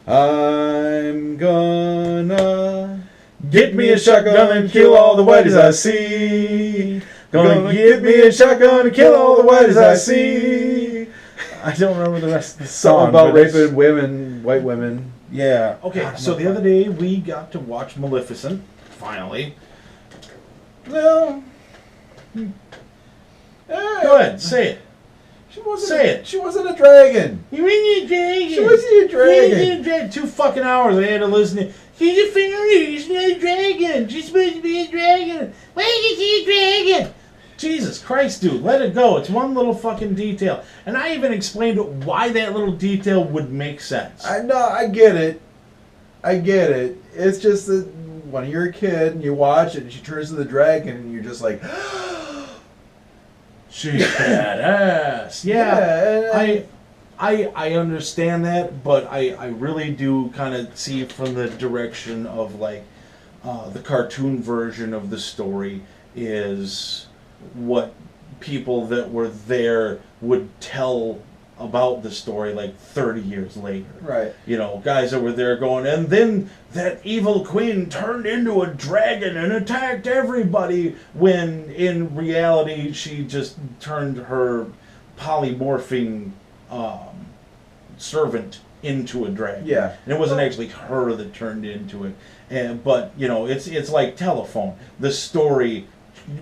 I'm gonna get me a shotgun and kill all the whiteys I see. Gonna get me a shotgun and kill all the whiteys I see. I don't remember the rest of the Song song. about raping women, white women. Yeah. Okay, so the other day we got to watch Maleficent, finally. No. Go ahead, say it. Say it. She wasn't a dragon. You mean a dragon? She wasn't a dragon. She wasn't a dragon. 2 fucking hours I had to listen to. She's a fairy. She's not a dragon. She's supposed to be a dragon. Why is she a dragon? Jesus Christ, dude, let it go. It's one little fucking detail. And I even explained why that little detail would make sense. I know, I get it. It's just that when you're a kid and you watch it and she turns to the dragon and you're just like, she's badass. Yeah, I understand that, but I really do kind of see it from the direction of like the cartoon version of the story is what people that were there would tell about the story like 30 years later. right. You know, guys that were there going, and then that evil queen turned into a dragon and attacked everybody, when in reality she just turned her polymorphing servant into a dragon. Yeah. And it wasn't actually her that turned into it. But, you know, it's like telephone. The story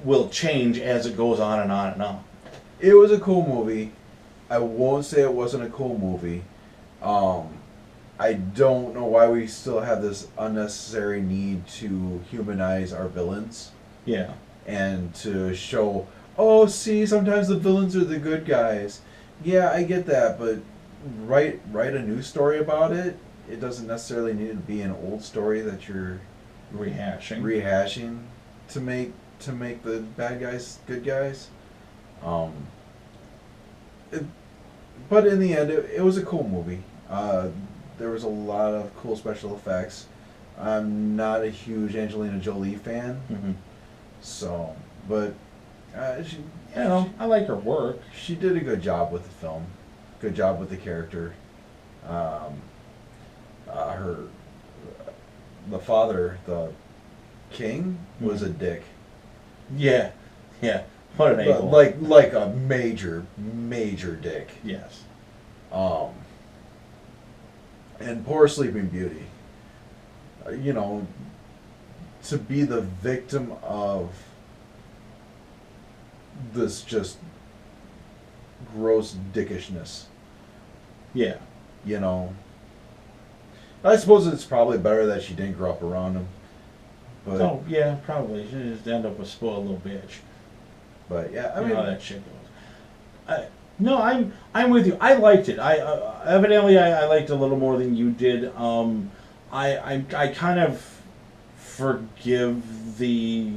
will change as it goes on and on and on. It was a cool movie. I won't say it wasn't a cool movie. I don't know why we still have this unnecessary need to humanize our villains Yeah. and to show, oh, see, sometimes the villains are the good guys. Yeah, I get that, but write a new story about it. It doesn't necessarily need to be an old story that you're rehashing to make the bad guys good guys. But in the end, it was a cool movie. There was a lot of cool special effects. I'm not a huge Angelina Jolie fan, Mm-hmm. so, but she, You know, I like her work. she did a good job with the film, good job with the character. The father, the king, was a dick. Yeah. Yeah. What an a-hole. Like a major dick. Yes. And poor Sleeping Beauty. You know, to be the victim of this just gross dickishness. Yeah. You know. I suppose it's probably better that she didn't grow up around him. But, Oh, yeah, probably. She just end up a spoiled little bitch. but yeah, I You mean, know how that shit goes. No, I'm with you. I liked it. Evidently I liked it a little more than you did. I kind of forgive the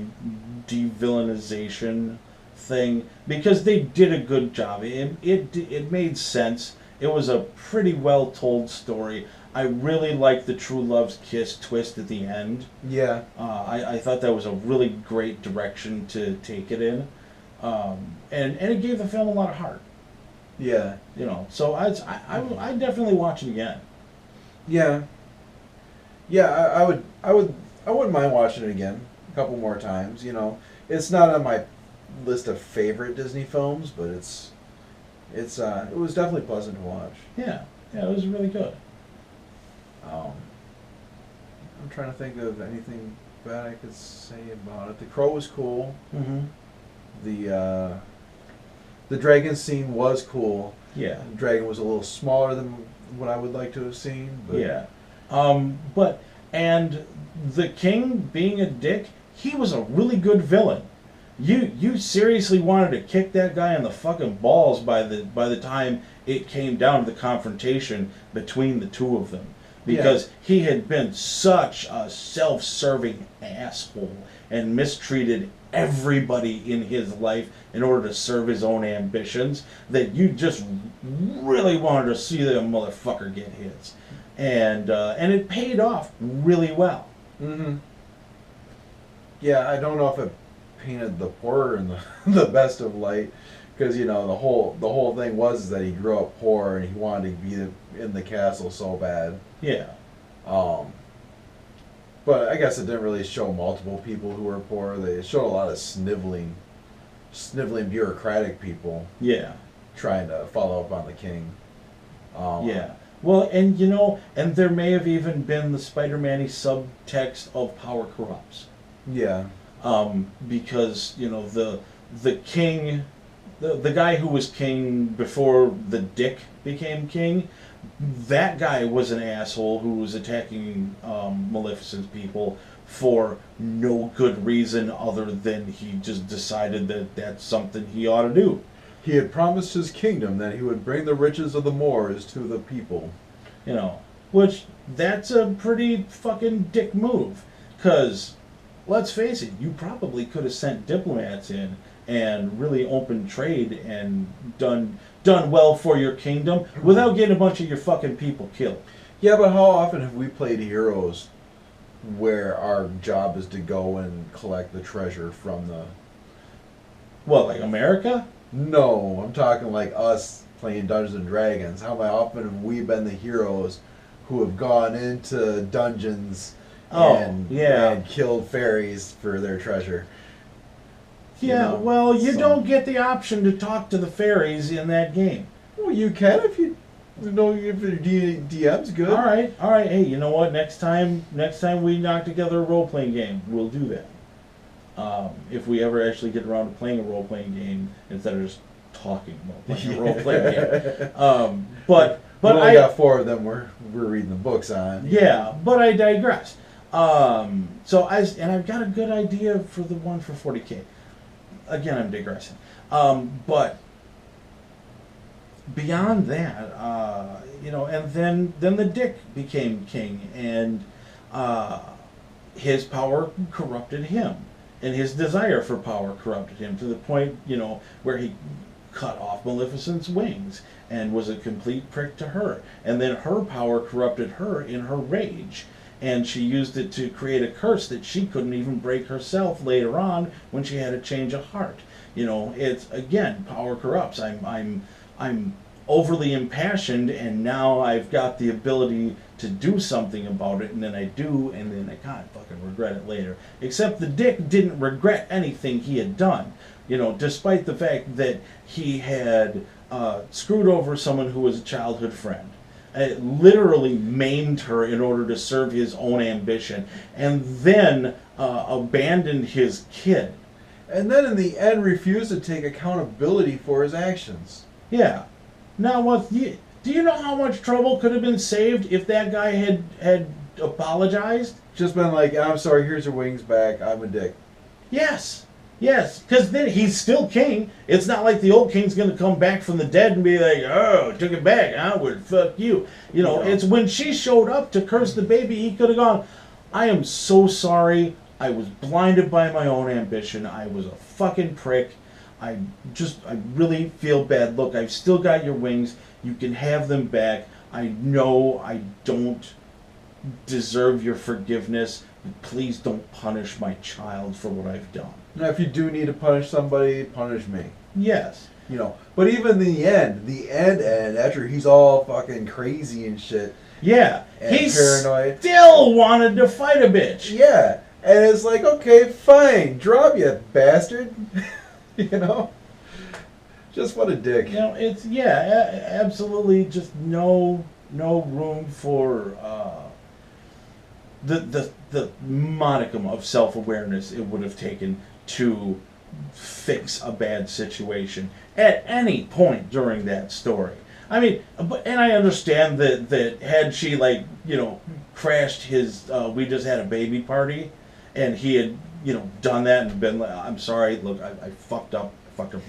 de-villainization thing because they did a good job. It made sense. It was a pretty well told story. I really liked the True Love's Kiss twist at the end. yeah. I thought that was a really great direction to take it in. And it gave the film a lot of heart. Yeah. You know, so I definitely watch it again. Yeah. Yeah, I wouldn't mind watching it again a couple more times, you know. It's not on my list of favorite Disney films, but it was definitely pleasant to watch. Yeah, it was really good. I'm trying to think of anything bad I could say about it. The Crow was cool. Mm-hmm. The dragon scene was cool. Yeah. The dragon was a little smaller than what I would like to have seen. But Yeah. And the king being a dick, he was a really good villain. You seriously wanted to kick that guy in the fucking balls by the time it came down to the confrontation between the two of them. Because he had been such a self-serving asshole and mistreated everybody in his life in order to serve his own ambitions that you just really wanted to see that motherfucker get his. And it paid off really well. Mm-hmm. Yeah, I don't know if it painted the horror in the best of light, Because the whole thing was that he grew up poor and he wanted to be in the castle so bad. Yeah. Um, but I guess it didn't really show multiple people who were poor. They showed a lot of sniveling bureaucratic people Yeah. trying to follow up on the king. Yeah. Well, and there may have even been the Spider-Man-y subtext of power corrupts. Yeah. Because, the king, the guy who was king before the dick became king, that guy was an asshole who was attacking Maleficent's people for no good reason other than he just decided that that's something he ought to do. He had promised his kingdom that he would bring the riches of the Moors to the people. Which, that's a pretty fucking dick move. Because, let's face it, you probably could have sent diplomats in and really opened trade and done well for your kingdom without getting a bunch of your fucking people killed. Yeah, but how often have we played heroes where our job is to go and collect the treasure from the... What, like America? No, I'm talking like us playing Dungeons and Dragons. How often have we been the heroes who have gone into dungeons and killed fairies for their treasure? Yeah, you don't get the option to talk to the fairies in that game. Well, you can if your DM's good. All right. Hey, you know what? Next time we knock together a role-playing game, we'll do that. If we ever actually get around to playing a role-playing game instead of just talking about playing a role-playing game. But we only got 4 of them we're reading the books on. Yeah, but I digress. I've got a good idea for the one for 40K. Again, I'm digressing. But beyond that, and then the dick became king, and his power corrupted him, and his desire for power corrupted him to the point, where he cut off Maleficent's wings and was a complete prick to her. And then her power corrupted her in her rage. And she used it to create a curse that she couldn't even break herself later on when she had a change of heart. It's, again, power corrupts. I'm overly impassioned, and now I've got the ability to do something about it, and then I do, and then I kind of fucking regret it later. Except the dick didn't regret anything he had done. Despite the fact that he had screwed over someone who was a childhood friend. It literally maimed her in order to serve his own ambition, and then abandoned his kid. And then in the end refused to take accountability for his actions. Yeah. Now, do you know how much trouble could have been saved if that guy had apologized? Just been like, I'm sorry, here's your wings back, I'm a dick. Yes, because then he's still king. It's not like the old king's going to come back from the dead and be like, oh, took it back, well, fuck you. It's when she showed up to curse the baby, he could have gone, I am so sorry, I was blinded by my own ambition, I was a fucking prick, I really feel bad. Look, I've still got your wings, you can have them back, I know I don't deserve your forgiveness, but please don't punish my child for what I've done. Now, if you do need to punish somebody, punish me. Yes. But even the end, after he's all fucking crazy and shit. Yeah. And he paranoid. Still wanted to fight a bitch. Yeah. And it's like, okay, fine, drop you bastard. Just what a dick. It's, absolutely just no room for the modicum of self-awareness it would have taken to fix a bad situation at any point during that story. I mean, and I understand that had she crashed his we just had a baby party, and he had done that and been like, I'm sorry, look, I fucked up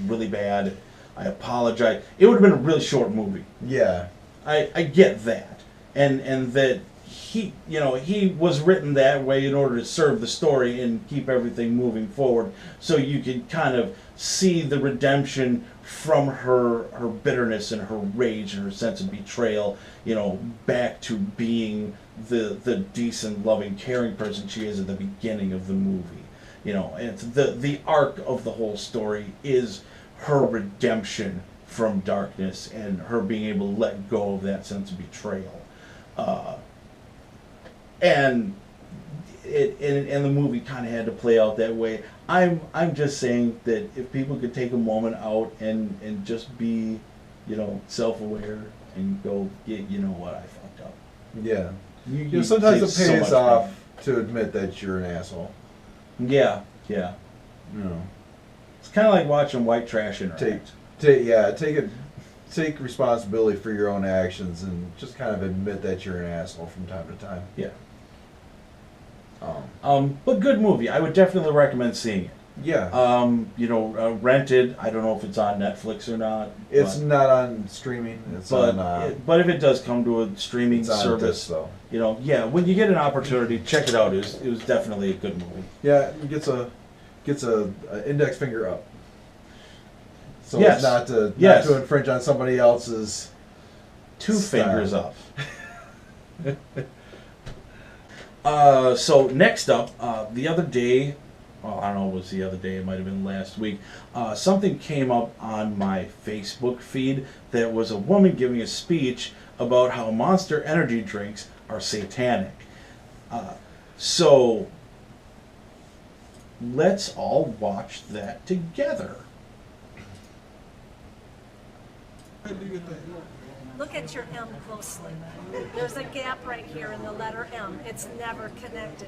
really bad, I apologize, it would have been a really short movie. Yeah, I get that, and that he was written that way in order to serve the story and keep everything moving forward, so you can kind of see the redemption from her bitterness and her rage and her sense of betrayal, back to being the decent, loving, caring person she is at the beginning of the movie. It's the arc of the whole story is her redemption from darkness and her being able to let go of that sense of betrayal. And the movie kind of had to play out that way. I'm just saying that if people could take a moment out and just be, self-aware and go, you know what, I fucked up. Yeah. You sometimes it save so pays much off pain. to admit that you're an asshole. Yeah. It's kind of like watching white trash interact. Take responsibility for your own actions and just kind of admit that you're an asshole from time to time. Yeah. But good movie. I would definitely recommend seeing it. Yeah. Rented. I don't know if it's on Netflix or not. It's not on streaming. But if it does come to a streaming service, though. When you get an opportunity, check it out. It was definitely a good movie. Yeah, it gets a index finger up. So Yes. it's not to infringe on somebody else's Two style. fingers up. So next up, the other day, well, I don't know if it was the other day, it might have been last week, something came up on my Facebook feed that was a woman giving a speech about how Monster energy drinks are satanic. So let's all watch that together. Look at your M closely. There's a gap right here in the letter M. It's never connected.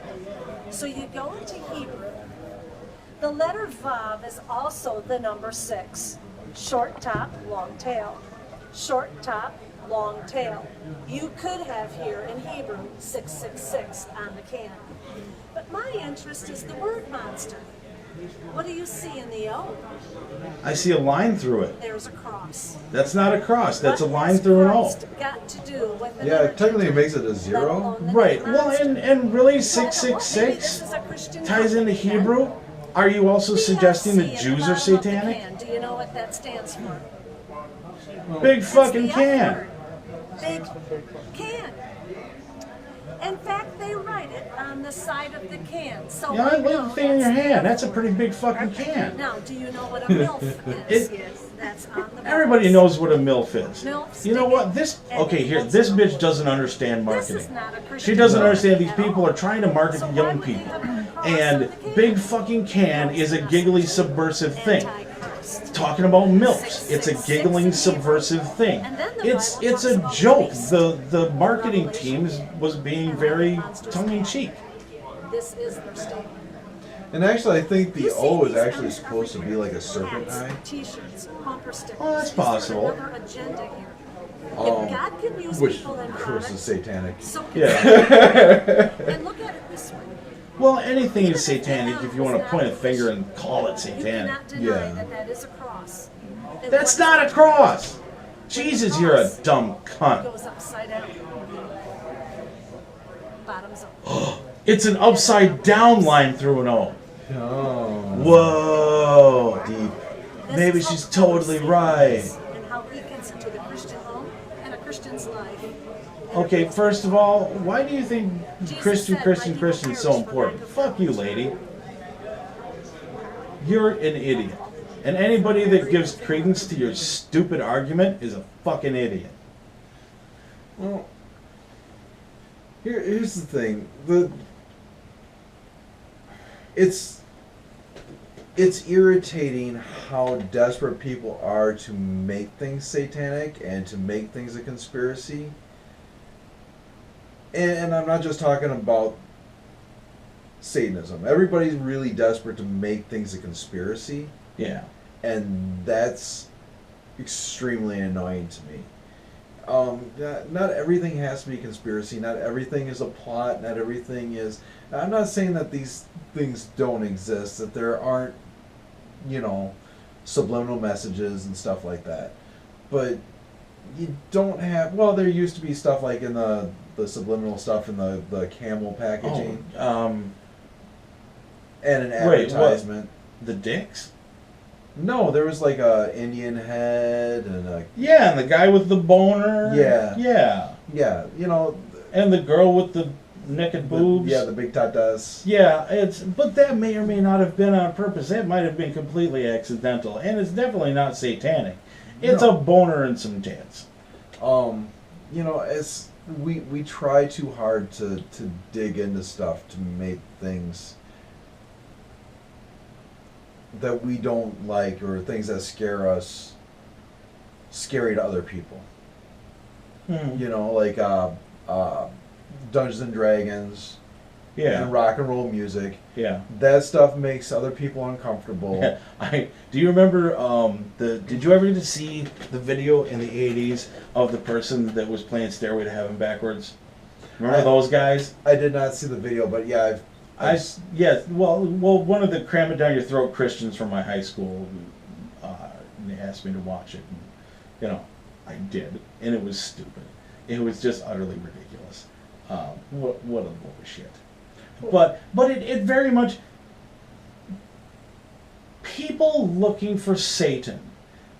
So you go into Hebrew. The letter Vav is also the number 6. Short top, long tail. Short top, long tail. You could have here in Hebrew 666 on the can. But my interest is the word monster. What do you see in the O? I see a line through it. There's a cross. That's not a cross. That's a What line has through an O. Christ got to do with the Yeah, liturgy, technically it makes it a let 0. alone the Right. name Well, monster? and really Maybe 666 this is a Christian ties into company, Hebrew. then. Are you also suggesting that BRC at the Jews are bottom of the satanic? can. Do you know what that stands for? Big It's fucking the F can. word. Big can. In fact, they write it on the side of the can. So Yeah, I we like know the thing in your that's the hand. F That's a word. pretty big fucking can. Now, do you know what a MILF is? That's on the Everybody box. knows what a MILF is. MILF, You know stick what? it, This and okay it here. looks This like- bitch doesn't understand This is marketing. not a Christian She doesn't company understand these at people all. are trying to market So to why young would they people. have a cross And on the can? big fucking can is a giggly subversive thing. Antichrist. Talking about MILFs. It's a giggling subversive thing. And then the It's Bible a talks joke. about The marketing team was being very tongue in cheek. This is their statement. And actually, I think the You see O is these actually on supposed to be like a serpent hats, eye. T-shirts, bumper stickers. Oh, that's Is there possible. another agenda here? Oh, If God can use Which, people in of course, products, is satanic. so can Yeah. and look at it this way. Well, anything Even is if the satanic M if you want to is point a not finger Christian, and call it You satanic. cannot deny Yeah. that that is a cross. And That's what not a is cross. When Jesus, the you're a cross dumb cunt. goes upside down. Bottoms up. It's an upside down line through an O. Oh. Whoa. Deep. This Maybe is how she's totally Satan right. is and how he gets into the Christian home and a Christian's life. Okay, first of all, why do you think Jesus Christian said, Christian "My Christian people is so perish for important? lack of Fuck you, knowledge." lady. You're an idiot. And anybody that gives credence to your stupid argument is a fucking idiot. Well, here's the thing. It's irritating how desperate people are to make things satanic and to make things a conspiracy. And I'm not just talking about Satanism. Everybody's really desperate to make things a conspiracy, Yeah. and that's extremely annoying to me. Not everything has to be a conspiracy. Not everything is a plot. Not everything is. I'm not saying that these things don't exist. That there aren't, subliminal messages and stuff like that. But you don't have. Well, there used to be stuff like in the subliminal stuff in the camel packaging and an Wait, what? advertisement. The dicks? No, there was like a Indian head and a Yeah, and the guy with the boner. Yeah. Yeah. yeah, And the girl with the naked boobs. Yeah, the big tatas. Yeah, but that may or may not have been on purpose. That might have been completely accidental, and it's definitely not satanic. It's a boner and some tits. As we try too hard to dig into stuff to make things that we don't like or things that scare us scary to other people. Like Dungeons and Dragons, and rock and roll music. Yeah, that stuff makes other people uncomfortable. Yeah. Do you remember did you ever get to see the video in the 80s of the person that was playing Stairway to Heaven backwards? Remember those guys? I did not see the video, but yeah, well, one of the cram it down your throat Christians from my high school they asked me to watch it, and I did, and it was stupid. It was just utterly ridiculous. What a load of shit. But it very much, people looking for Satan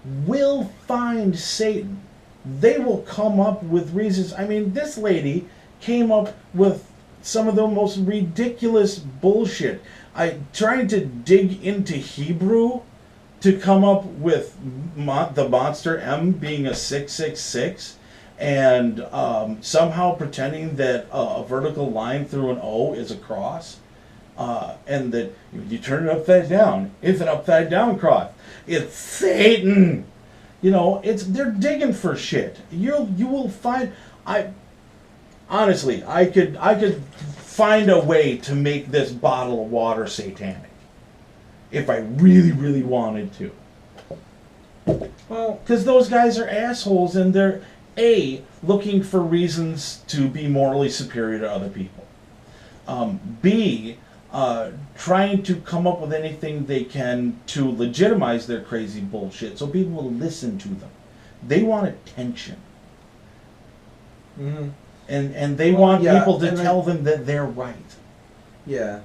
will find Satan. They will come up with reasons. I mean, this lady came up with some of the most ridiculous bullshit. Trying to dig into Hebrew to come up with the monster M being a 666, and somehow pretending that a vertical line through an O is a cross, and that you turn it upside down, it's an upside down cross. It's Satan. They're digging for shit. You will find. Honestly, I could find a way to make this bottle of water satanic if I really, really wanted to. Well, because those guys are assholes, and they're looking for reasons to be morally superior to other people. B, trying to come up with anything they can to legitimize their crazy bullshit so people will listen to them. They want attention. Mm-hmm. And they want people to tell them that they're right. Yeah.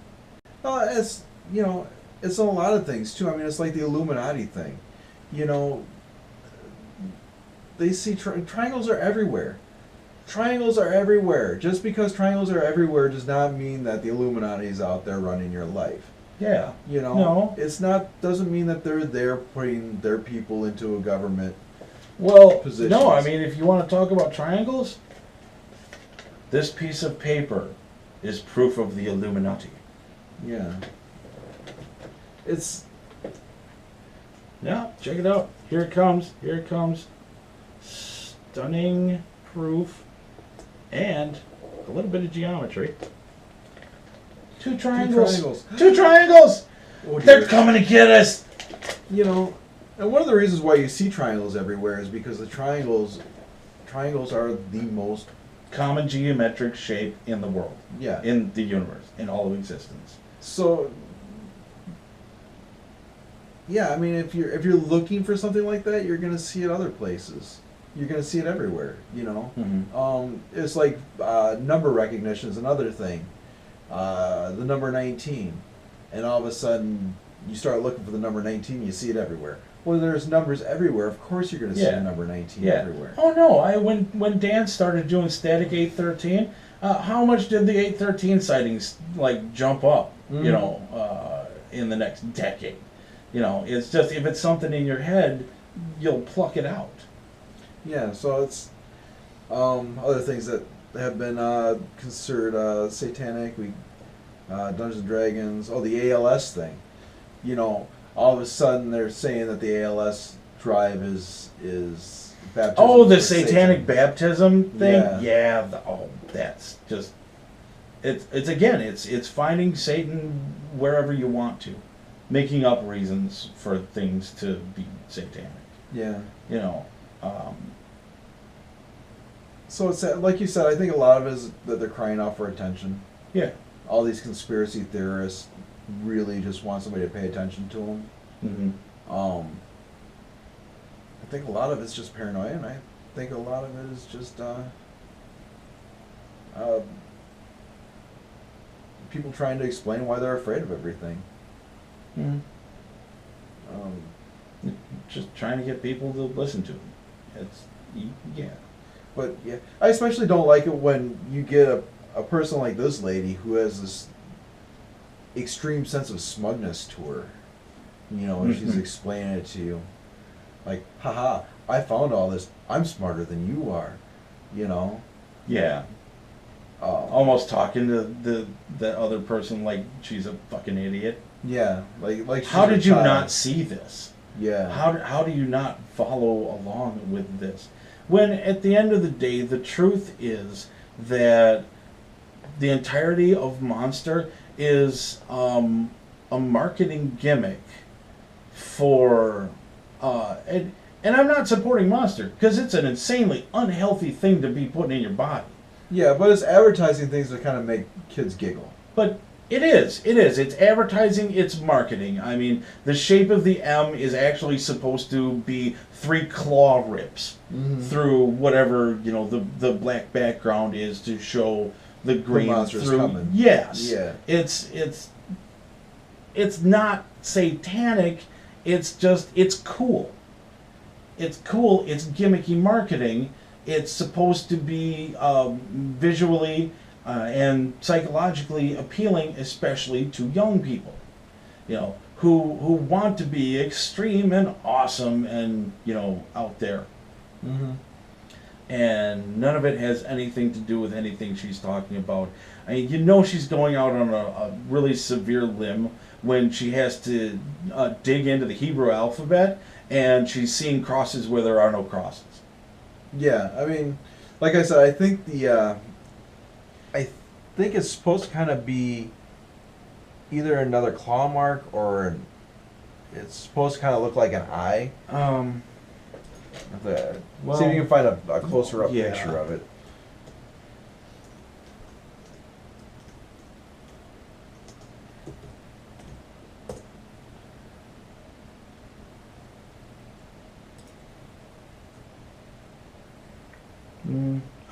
It's a lot of things too. I mean, it's like the Illuminati thing. They see triangles are everywhere. Triangles are everywhere. Just because triangles are everywhere does not mean that the Illuminati is out there running your life. Yeah. No. It's not. Doesn't mean that they're there putting their people into a government. Positions. No. I mean, if you want to talk about triangles, this piece of paper is proof of the Illuminati. Yeah. Yeah. Check it out. Here it comes. Here it comes. Stunning proof. And a little bit of geometry. Two triangles. Two triangles! Oh, they're coming to get us! And one of the reasons why you see triangles everywhere is because the triangles are the most common geometric shape in the world. Yeah. In the universe. In all of existence. So, yeah, I mean, if you're looking for something like that, you're going to see it other places. You're going to see it everywhere, Mm-hmm. It's like number recognition is another thing. The number 19. And all of a sudden, you start looking for the number 19, you see it everywhere. Well, there's numbers everywhere. Of course you're going to see the number 19 everywhere. Oh, no. When Dan started doing static 813, how much did the 813 sightings, jump up, Mm-hmm. in the next decade? It's just, if it's something in your head, you'll pluck it out. Yeah, so it's other things that have been considered satanic. Dungeons and Dragons. Oh, the ALS thing. All of a sudden they're saying that the ALS drive is baptism. Oh, the satanic baptism thing. Yeah. That's just it's finding Satan wherever you want to, making up reasons for things to be satanic. Yeah. So it's like you said. I think a lot of it is that they're crying out for attention. Yeah. All these conspiracy theorists really just want somebody to pay attention to them. Mm-hmm. I think a lot of it's just paranoia, and I think a lot of it is just people trying to explain why they're afraid of everything. Mm-hmm. Just trying to get people to listen to them. Yeah. But yeah, I especially don't like it when you get a person like this lady who has this extreme sense of smugness to her, you know, and she's explaining it to you, like, haha, I found all this. I'm smarter than you are, you know. Yeah. Almost talking to the other person like she's a fucking idiot. Yeah, like. She's How did you child. not see this? Yeah. How do you not follow along with this? When at the end of the day, the truth is that the entirety of Monster is a marketing gimmick for and I'm not supporting Monster because it's an insanely unhealthy thing to be putting in your body. Yeah, but it's advertising things that kind of make kids giggle. But it is. It's advertising, it's marketing. I mean, the shape of the M is actually supposed to be 3 claw rips through whatever, you know, the black background is to show the green through. Coming. Yes. Yeah. It's not satanic, it's just, it's cool. It's cool, it's gimmicky marketing. It's supposed to be visually and psychologically appealing, especially to young people, you know, who want to be extreme and awesome and, you know, out there. And none of it has anything to do with anything she's talking about. I mean, you know, she's going out on a really severe limb when she has to dig into the Hebrew alphabet and she's seeing crosses where there are no crosses. Yeah, I mean, like I said, I think it's supposed to kind of be either another claw mark or it's supposed to kind of look like an eye. See if you can find a closer up picture of it.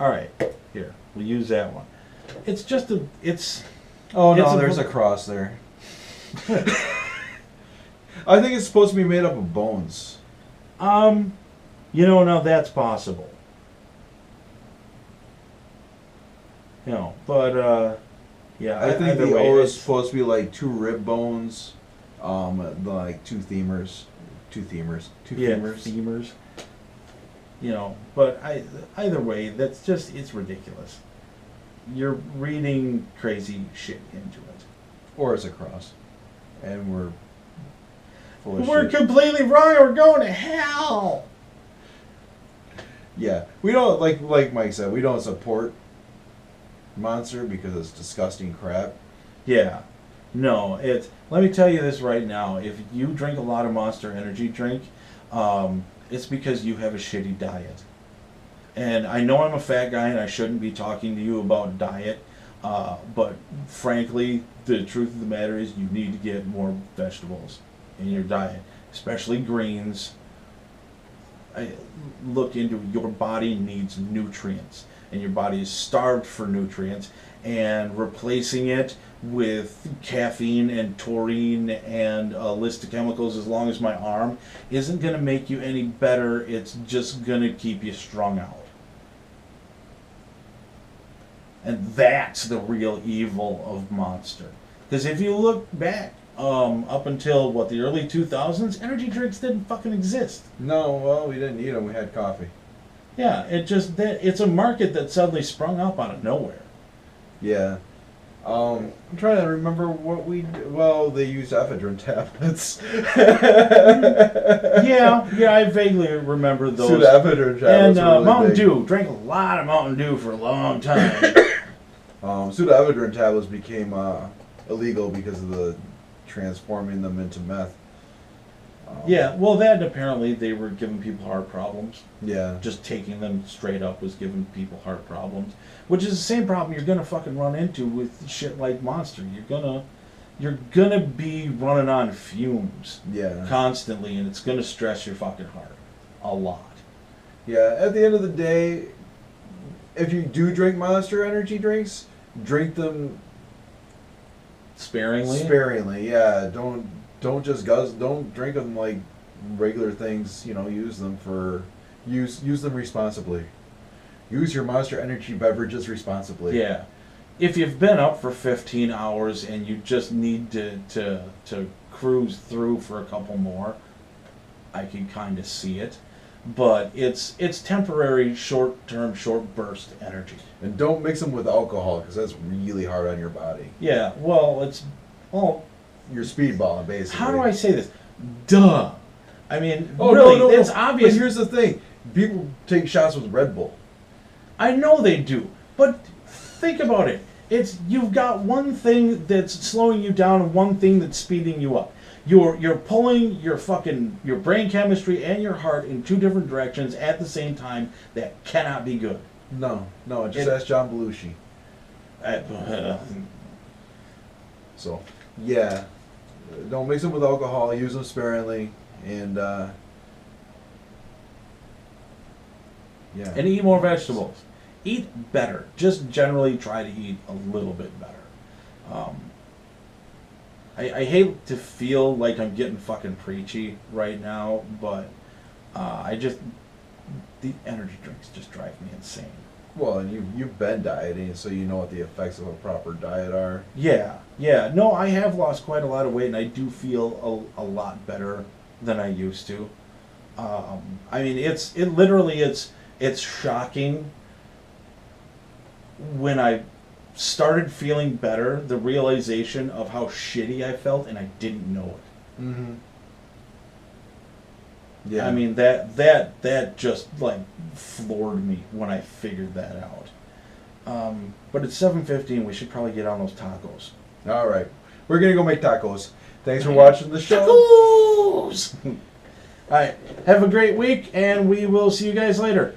All right, here, we'll use that one. It's just Oh no, there's a cross there. I think it's supposed to be made up of bones. You know, now that's possible. You know, but yeah, I think the way, O is supposed to be like 2 rib bones, like 2 femurs. You know, but either way, that's just, it's ridiculous. You're reading crazy shit into it. Or it's a cross. And we're full of We're shit. completely wrong and we're going to hell! Yeah. We don't, like Mike said, we don't support Monster because it's disgusting crap. Yeah. No, let me tell you this right now. If you drink a lot of Monster Energy drink, it's because you have a shitty diet. And I know I'm a fat guy and I shouldn't be talking to you about diet, but frankly, the truth of the matter is you need to get more vegetables in your diet, especially greens. Look into your body needs nutrients, and your body is starved for nutrients, and replacing it with caffeine and taurine and a list of chemicals as long as my arm isn't going to make you any better. It's just going to keep you strung out. And that's the real evil of Monster. Because if you look back, up until, the early 2000s, energy drinks didn't fucking exist. No, well, we didn't eat them. We had coffee. Yeah, it's a market that suddenly sprung up out of nowhere. Yeah. I'm trying to remember what we... Well, they used ephedrine tablets. yeah, I vaguely remember those. Pseudoephedrine tablets. And really Mountain big. Dew. Drank a lot of Mountain Dew for a long time. Pseudoephedrine tablets became illegal because of the transforming them into meth. Yeah, well, that and apparently they were giving people heart problems. Yeah. Just taking them straight up was giving people heart problems, which is the same problem you're gonna fucking run into with shit like Monster. You're gonna be running on fumes. Yeah. Constantly, and it's gonna stress your fucking heart a lot. Yeah. At the end of the day, if you do drink Monster energy drinks, drink them Sparingly. sparingly. Yeah. Don't just don't drink them like regular things. You know, use them responsibly. Use your Monster energy beverages responsibly. Yeah. if you've been up for 15 hours and you just need to cruise through for a couple more, I can kind of see it. But it's temporary, short-term, short-burst energy. And don't mix them with alcohol because that's really hard on your body. Yeah, well, You're speedballing, basically. how do I say this? Duh. I mean, Oh, really, no. it's obvious. But here's the thing. People take shots with Red Bull. I know they do, but think about it. You've got one thing that's slowing you down and one thing that's speeding you up. You're pulling your brain chemistry and your heart in two different directions at the same time. That cannot be good. No. Just ask John Belushi. So, yeah. Don't mix them with alcohol. Use them sparingly. And, yeah. And eat more vegetables. Eat better. Just generally try to eat a little bit better. I hate to feel like I'm getting fucking preachy right now, but the energy drinks just drive me insane. Well, and you've been dieting, so you know what the effects of a proper diet are. Yeah. No, I have lost quite a lot of weight, and I do feel a lot better than I used to. I mean, it's shocking when I started feeling better, the realization of how shitty I felt, and I didn't know it. Mm-hmm. Yeah. I mean, that just like floored me when I figured that out. But it's 7:15. We should probably get on those tacos. All right. We're going to go make tacos. Thanks for watching the show. Tacos! All right. Have a great week, and we will see you guys later.